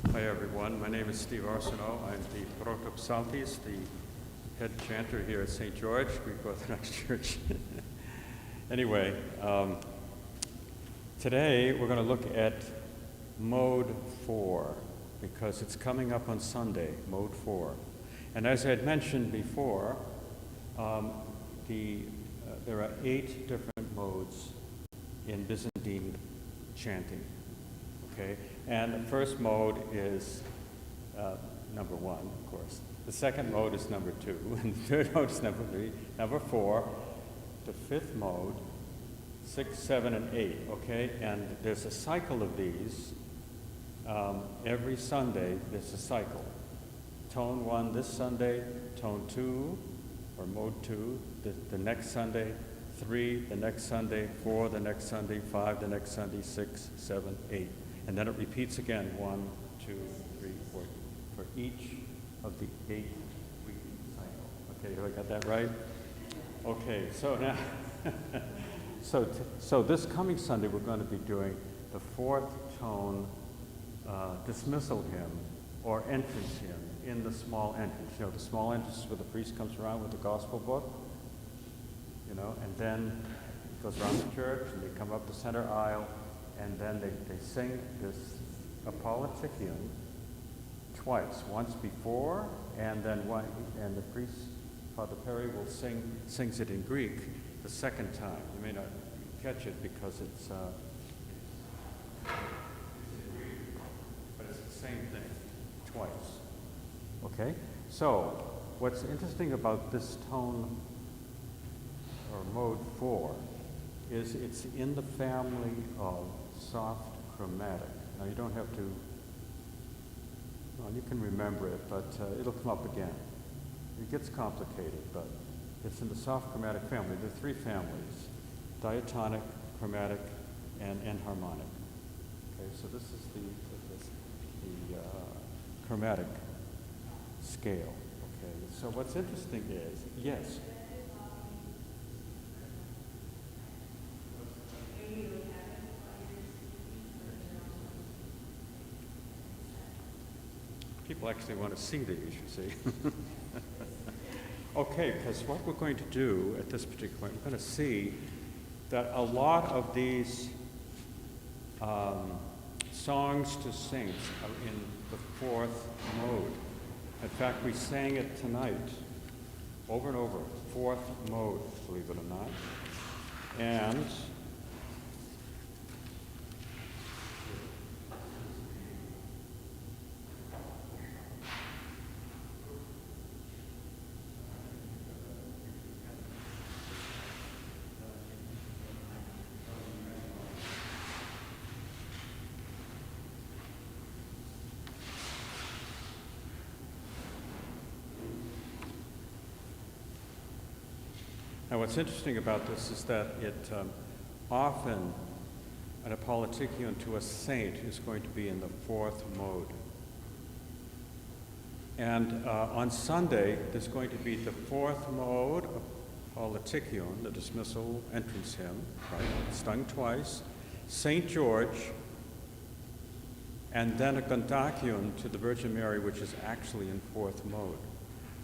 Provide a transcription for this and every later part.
Hi everyone, my name is Steve Arsenault. I'm the Protopsaltis, the head chanter here at St. George, Greek Orthodox Church. Anyway, today we're going to look at Mode 4, because it's coming up on Sunday, Mode 4. And as I had mentioned before, there are 8 different modes in Byzantine chanting. Okay, and the first mode is number 1, of course. The second mode is number 2, and the third mode is number 3, number 4, the fifth mode, 6, 7, and 8. Okay, and there's a cycle of these. Every Sunday, there's a cycle. Tone 1 this Sunday, tone 2, or mode 2, the next Sunday, 3 the next Sunday, 4 the next Sunday, 5 the next Sunday, 6, 7, 8. And then it repeats again, 1, 2, 3, 4, for each of the 8-week cycle. Okay, have I got that right? Okay, so now, so this coming Sunday we're going to be doing the 4th tone dismissal hymn or entrance hymn in the small entrance. You know, the small entrance is where the priest comes around with the gospel book, you know, and then it goes around the church and they come up the center aisle. And then they sing this Apolytikion twice, once before, and then and the priest, Father Perry, will sings it in Greek the second time. You may not catch it because it's but it's the same thing twice. Okay? So, what's interesting about this tone, or mode 4, is it's in the family of soft chromatic. Now you don't have to, well, you can remember it, but it'll come up again. It gets complicated, but it's in the soft chromatic family. There are 3 families: diatonic, chromatic, and enharmonic. Okay, so this is the chromatic scale. Okay, so what's interesting is, yes. People actually want to see these, you see. Okay, because what we're going to do at this particular point, we're going to see that a lot of these songs to saints are in the 4th mode. In fact, we sang it tonight, over and over, 4th mode, believe it or not. And now, what's interesting about this is that it often, an Apolytikion to a saint is going to be in the 4th mode. And on Sunday, there's going to be the 4th mode of Apolytikion, the dismissal entrance hymn, right? Sung twice, St. George, and then a Gontakion to the Virgin Mary, which is actually in 4th mode.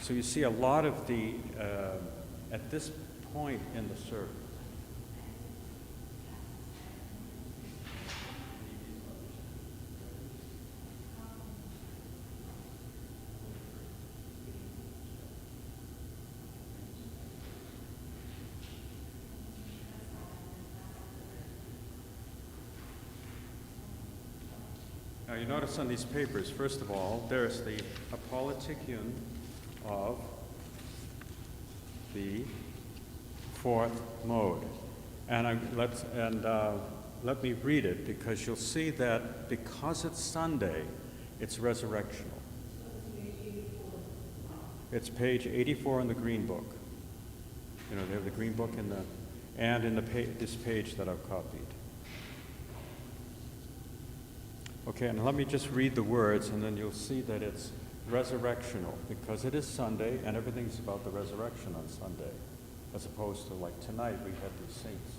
So you see a lot of the, at this point in the service, now you notice on these papers, first of all, there's the Apolytikion of the 4th mode. And let me read it, because you'll see that because it's Sunday, it's resurrectional. It's page 84 in the Green Book. You know, they have the Green Book in this page that I've copied. Okay, and let me just read the words, and then you'll see that it's resurrectional, because it is Sunday, and everything's about the resurrection on Sunday, as opposed to like tonight, we had these saints.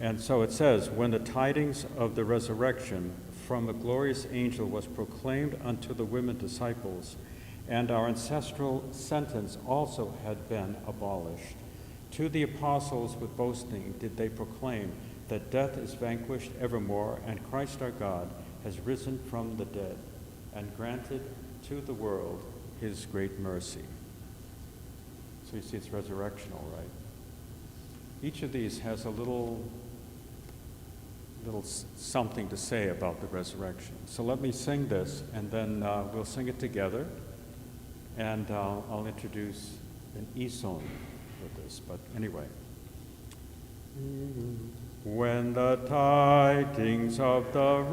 And so it says, when the tidings of the resurrection from a glorious angel was proclaimed unto the women disciples, and our ancestral sentence also had been abolished, to the apostles with boasting did they proclaim that death is vanquished evermore, and Christ our God has risen from the dead, and granted to the world his great mercy. So you see it's resurrectional, right? Each of these has a little something to say about the resurrection. So let me sing this, and then we'll sing it together, and I'll introduce an e-song with this, but anyway. When the tidings of the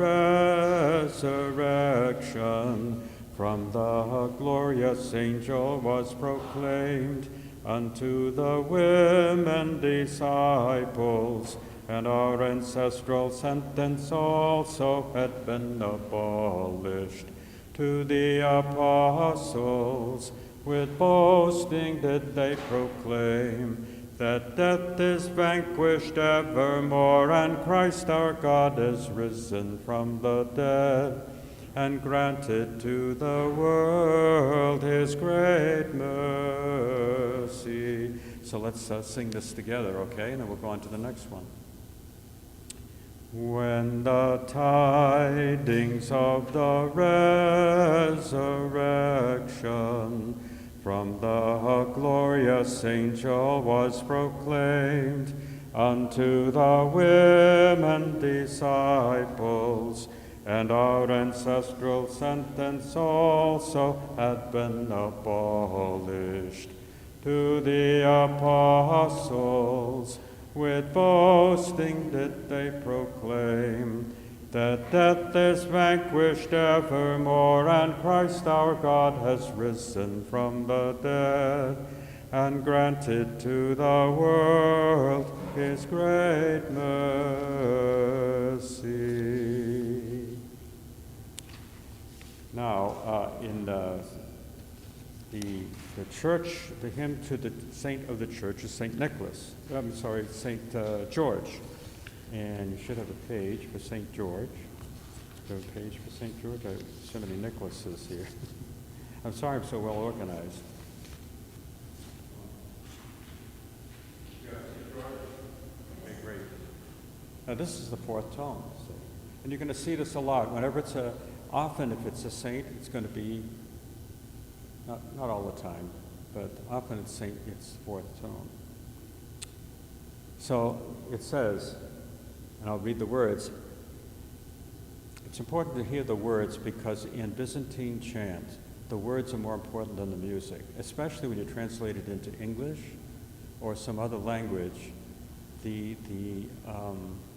resurrection from the glorious angel was proclaimed unto the women disciples, and our ancestral sentence also had been abolished, to the apostles with boasting did they proclaim that death is vanquished evermore, and Christ our God is risen from the dead, and granted to the world his great mercy. So let's sing this together, okay? And then we'll go on to the next one. When the tidings of the resurrection from the glorious angel was proclaimed unto the women disciples, and our ancestral sentence also had been abolished, to the apostles with boasting did they proclaim that death is vanquished evermore, and Christ our God has risen from the dead, and granted to the world his great mercy. Now, in the church, the hymn to the saint of the church is St. Nicholas. I'm sorry, St. George. And you should have a page for St. George. Do you have a page for St. George? I have so many Nicholases here. I'm sorry I'm so well organized. Okay, great. Now this is the fourth tone. So, and you're going to see this a lot. Whenever it's often if it's a saint, it's going to be, not all the time, but often it's fourth tone. So it says, and I'll read the words. It's important to hear the words because in Byzantine chant, the words are more important than the music, especially when you translate it into English or some other language. The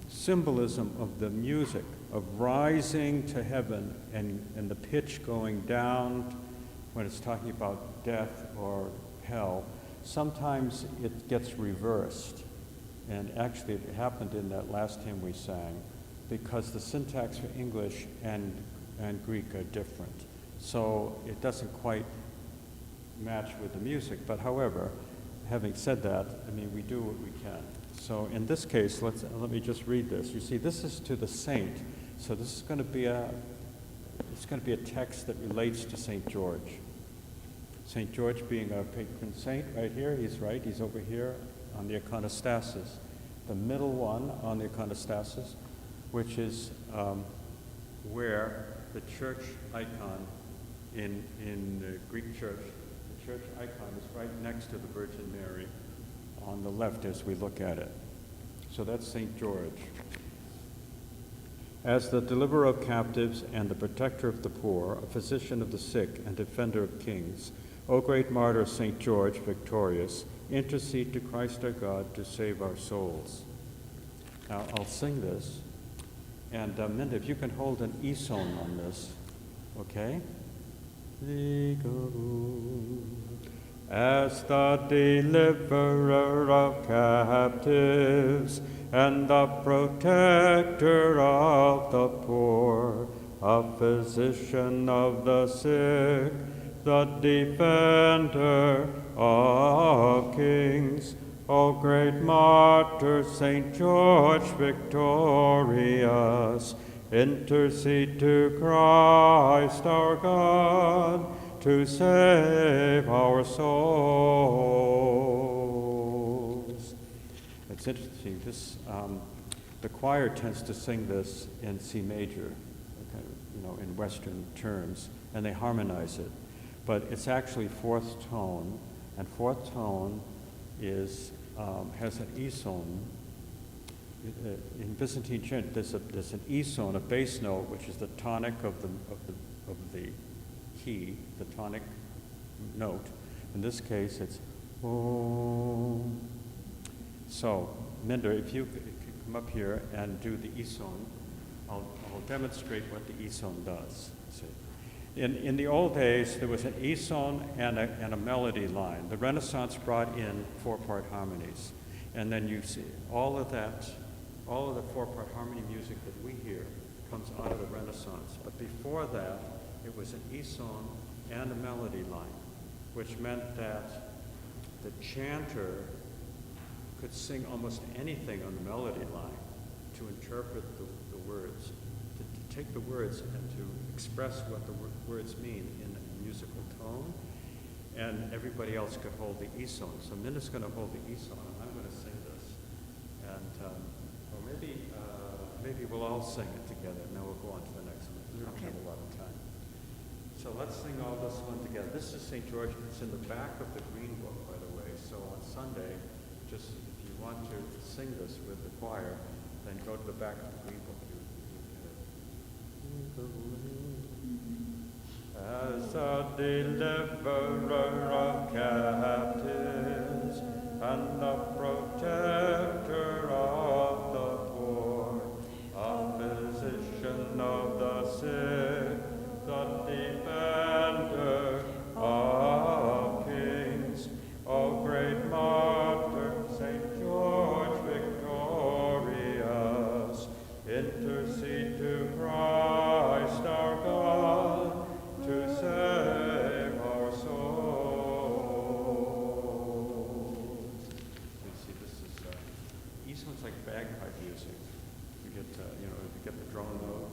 symbolism of the music, of rising to heaven and the pitch going down when it's talking about death or hell, sometimes it gets reversed. And actually it happened in that last hymn we sang because the syntax for English and Greek are different. So it doesn't quite match with the music. But however, having said that, I mean, we do what we can. So in this case, let me just read this. You see, this is to the saint. So this is going to be a text that relates to St. George. St. George being our patron saint right here, he's over here on the iconostasis, the middle one on the iconostasis, which is where the church icon in the Greek church, the church icon is right next to the Virgin Mary on the left as we look at it. So that's St. George. As the deliverer of captives and the protector of the poor, a physician of the sick and defender of kings, O great martyr St. George, victorious, intercede to Christ our God to save our souls. Now, I'll sing this, and Minda, if you can hold an e-song on this, okay? As the deliverer of captives and the protector of the poor, a physician of the sick, the defender of kings, O great martyr, Saint George victorious, intercede to Christ our God to save our souls. It's interesting. The choir tends to sing this in C major, in Western terms, and they harmonize it. But it's actually fourth tone, and fourth tone has an eson. In Byzantine chant, there's an eson, a bass note, which is the tonic of the key, the tonic note. In this case, it's Om. So, Minder, if you could come up here and do the eson, I'll demonstrate what the eson does. See. In the old days, there was an eson and a melody line. The Renaissance brought in four-part harmonies. And then you see all of the four-part harmony music that we hear comes out of the Renaissance. But before that, it was an eson and a melody line, which meant that the chanter could sing almost anything on the melody line to interpret the words, to take the words and to express what the words mean in a musical tone, and everybody else could hold the eson. So Minna's going to hold the eson, and I'm going to sing this. And or maybe we'll all sing it together, and then we'll go on to the next one. We don't have a lot of time. So let's sing all this one together. This is St. George. It's in the back of the Green Book, by the way. So on Sunday, just if you want to sing this with the choir, then go to the back of the Green Book. As a deliverer of captives and a protector of the poor, a physician of the sick, the defender of kings, O great martyr, Saint George victorious, intercede to Christ our God to save our souls. You see, this is Eastman's like bagpipe music. You get, you get the drone note.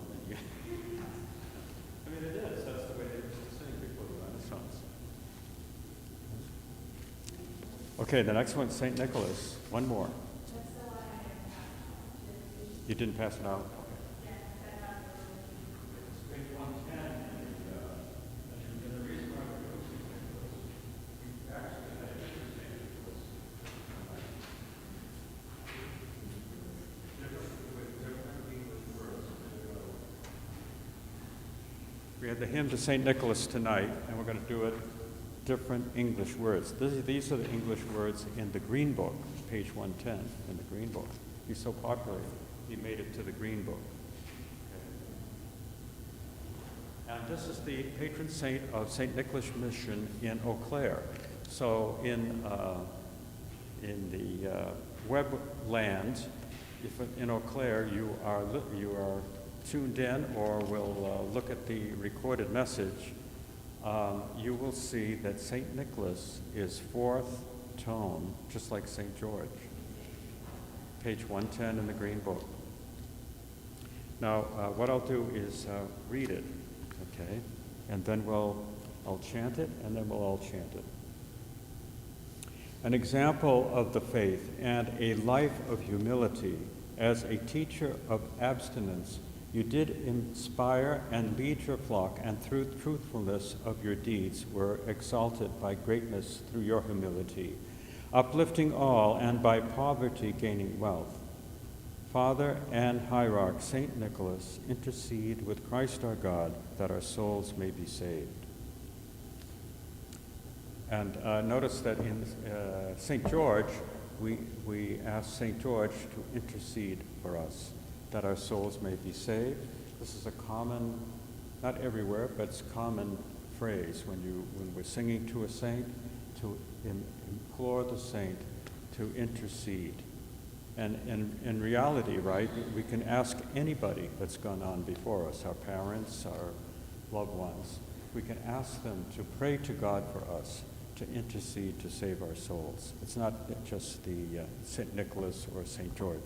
I mean, it is. That's the way they used to sing before the Renaissance. Okay, the next one's St. Nicholas. One more. You didn't pass it out? We had the hymn to St. Nicholas tonight, and we're going to do it different English words. These are the English words in the Green Book, page 110 in the Green Book. He's so popular, he made it to the Green Book. Okay. And this is the patron saint of St. Nicholas Mission in Eau Claire. So in the web land, if in Eau Claire you are tuned in or will look at the recorded message, you will see that St. Nicholas is fourth tone, just like St. George. Page 110 in the Green Book. Now, what I'll do is read it, okay? And then I'll chant it, and then we'll all chant it. An example of the faith and a life of humility as a teacher of abstinence, you did inspire and lead your flock, and through truthfulness of your deeds were exalted by greatness through your humility, uplifting all and by poverty gaining wealth. Father and Hierarch St. Nicholas, intercede with Christ our God that our souls may be saved. And notice that in St. George, we ask St. George to intercede for us, that our souls may be saved. This is a common, not everywhere, but it's a common phrase when we're singing to a saint, to implore the saint to intercede. And in reality, right, we can ask anybody that's gone on before us, our parents, our loved ones. We can ask them to pray to God for us, to intercede to save our souls. It's not just the St. Nicholas or St. George.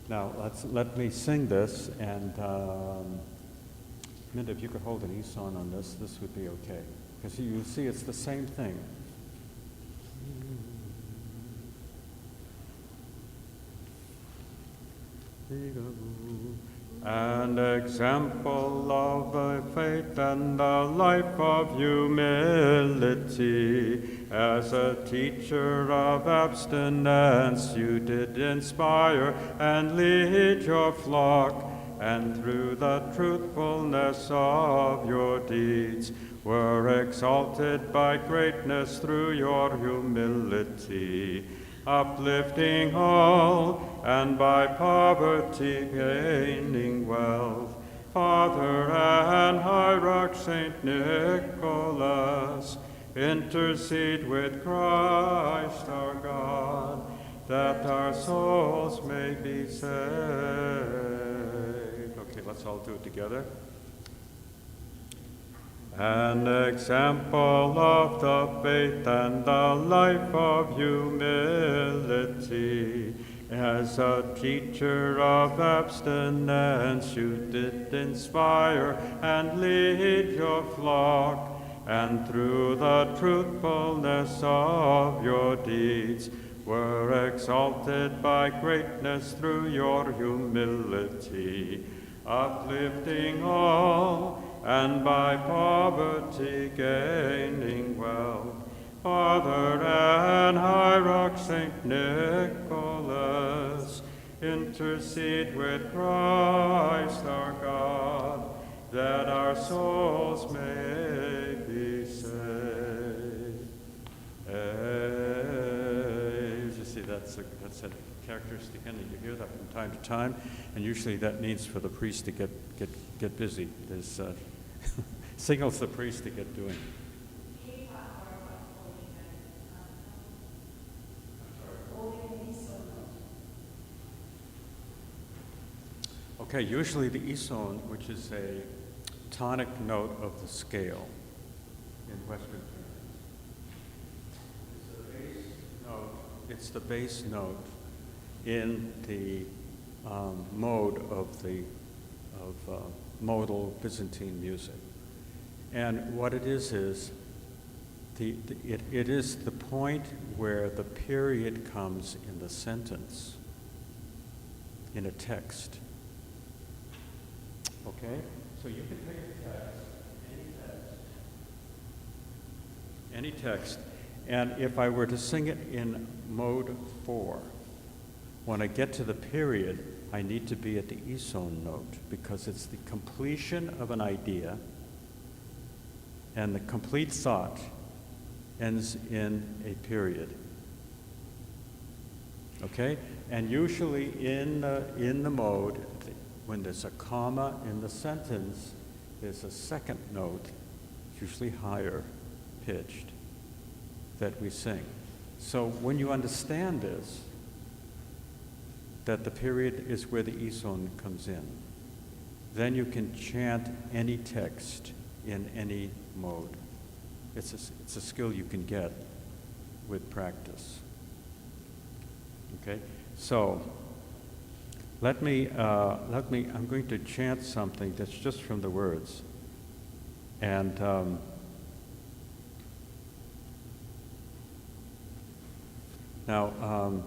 Now, let me sing this, and Minda, if you could hold an e-song on this would be okay. Because you see, it's the same thing. An example of the faith and the life of humility. As a teacher of abstinence, you did inspire and lead your flock, and through the truthfulness of your deeds were exalted by greatness through your humility, uplifting all, and by poverty gaining wealth. Father and Hierarch St. Nicholas, intercede with Christ our God, that our souls may be saved. Okay, let's all do it together. An example of the faith and the life of humility. As a teacher of abstinence, you did inspire and lead your flock, and through the truthfulness of your deeds were exalted by greatness through your humility, uplifting all, and by poverty gaining wealth. Father and Hierarch St. Nicholas, intercede with Christ our God, that our souls may be saved. You see, that's a characteristic ending. You hear that from time to time, and usually that means for the priest to get busy. There's signals the priest to get doing. Okay, usually the esone, which is a tonic note of the scale in Western terms. It's the bass note in the mode of modal Byzantine music. And what it is it is the point where the period comes in the sentence, in a text. Okay? So you can take a text, any text, and if I were to sing it in mode 4, when I get to the period, I need to be at the esone note, because it's the completion of an idea, and the complete thought ends in a period. Okay? And usually in the mode, when there's a comma in the sentence, there's a second note, usually higher pitched, that we sing. So when you understand this, that the period is where the esone comes in, then you can chant any text in any mode. It's a skill you can get with practice. Okay? So, I'm going to chant something that's just from the words. And now,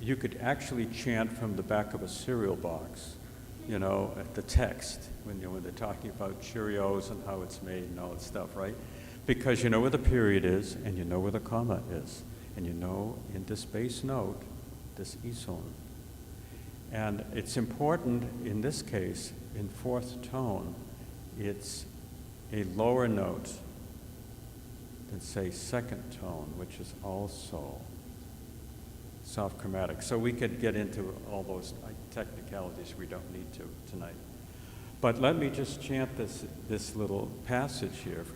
you could actually chant from the back of a cereal box, at the text, when they're talking about Cheerios and how it's made and all that stuff, right? Because you know where the period is, and you know where the comma is, and you know in this bass note, this esone. And it's important in this case, in fourth tone, it's a lower note than, say, second tone, which is also soft chromatic. So we could get into all those technicalities we don't need to tonight. But let me just chant this little passage here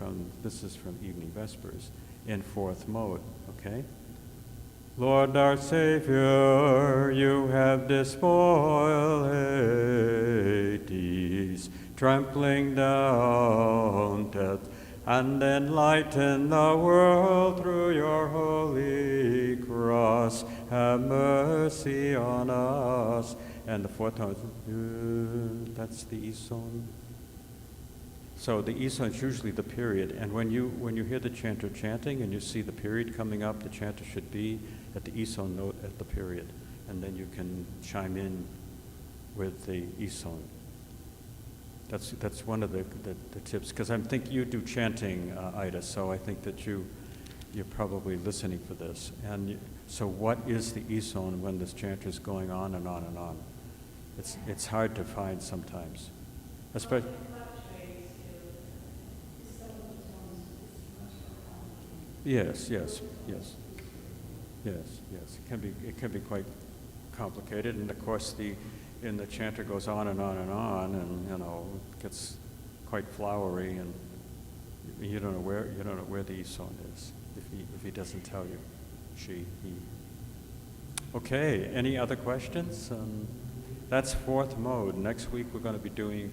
this is from Evening Vespers in fourth mode, okay? Lord our Savior, you have despoiled Hades, trampling down death and enlighten the world through your holy cross. Have mercy on us. And the fourth tone, that's the Ison. So the Ison is usually the period, and when you hear the chanter chanting and you see the period coming up, the chanter should be at the Ison note at the period, and then you can chime in with the Ison. That's one of the tips, because I think you do chanting, Ida, so I think that you're probably listening for this. And so what is the Ison when this chanter is going on and on and on? It's hard to find sometimes, especially. Yes. It can be quite complicated, and of course the chanter goes on and on and on, and it gets quite flowery, and you don't know where the Ison is if he doesn't tell you. He. Okay. Any other questions? That's fourth mode. Next week we're going to be doing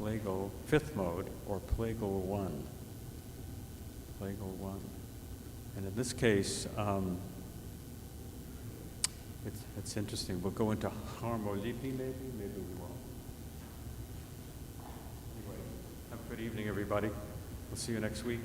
plagal fifth mode, or plagal one. Plagal one. And in this case, it's interesting. We'll go into harmolipi, maybe we won't. Anyway, have a good evening, everybody. We'll see you next week.